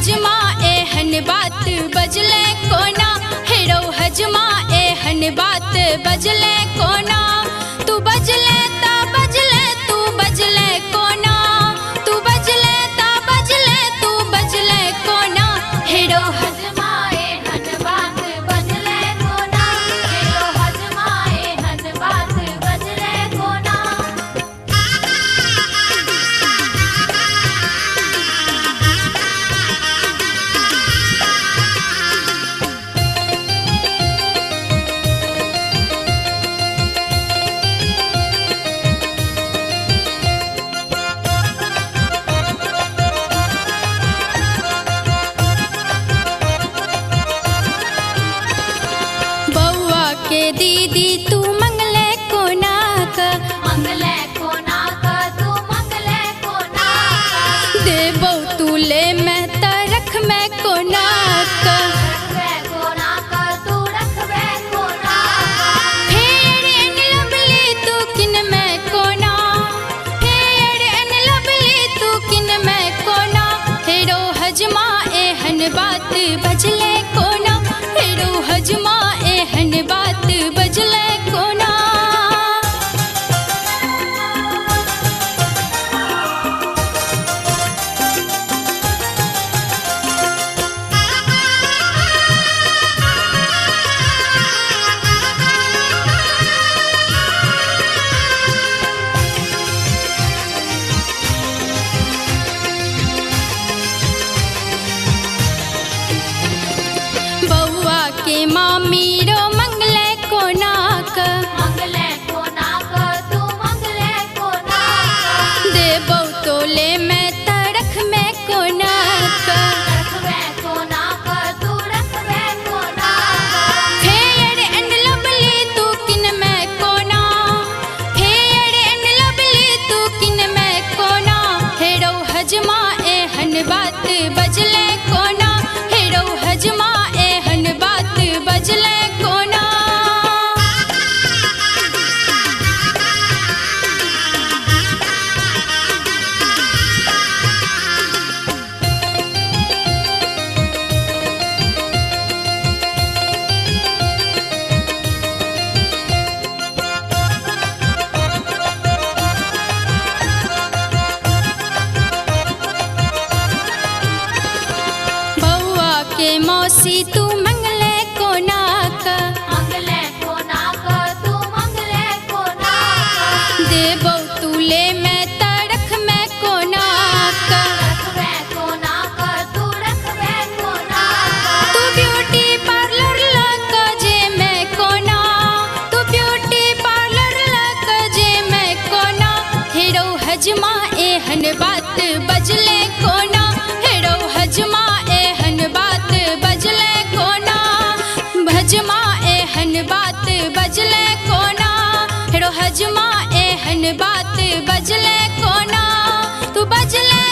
हजमा एहन बात बजले कोना, हेरो हजमा एहन बात बजले कोना। तू बजले ता बजले तू बजले कोना, तू बजले ता बजले तू बजले कोना। हेरो हजमा एहन बात बजले कोना, हेरो हजमा एहन बात बजले कोना। बउआ के दीदी तू मंगले कोना का, मंगले कोना का तू मंगले कोना का। देबो तू ले मैं तरख मैं कोना का, रखबे कोना का तू रखबे कोना का। फेर एन लबली तू किन मैं कोना, फेर एन लबली तू किन मैं कोना। हेरो हजमा एहन बात बजले कोना, हेरो हजमा एहन बात बजले कोना। बउआ के मामी रो मंगले कोना का, मंगले कोना का तू मंगले कोना का। देबो तो ले मैं तरख मैं कोना का, रखबे कोना का तू रखबे कोना का। फेर एन लबली तू किन मैं कोना, फेर एन लबली तू किन मैं कोना। हेरो हजमा एहन बात बजले कोना, हेरो हजमा एहन बात बजले कोना। बउआ के मौसी तू मंगले कोना का, मंगले कोना का तू मंगले कोना का। देबो तू ले मैं तरख मैं कोना का, रखबे कोना का तू रखबे कोना का। तू ब्यूटी पार्लर लगा जे मैं कोना, तू ब्यूटी पार्लर लगा जे मैं कोना। हेरो हजमा एहन बात बजले कोना, हेरो हजमा एहन बात बजले कोना। हजमा एहन बात बजले कोना, हेरो हजमा एहन बात बजले कोना। तू बजले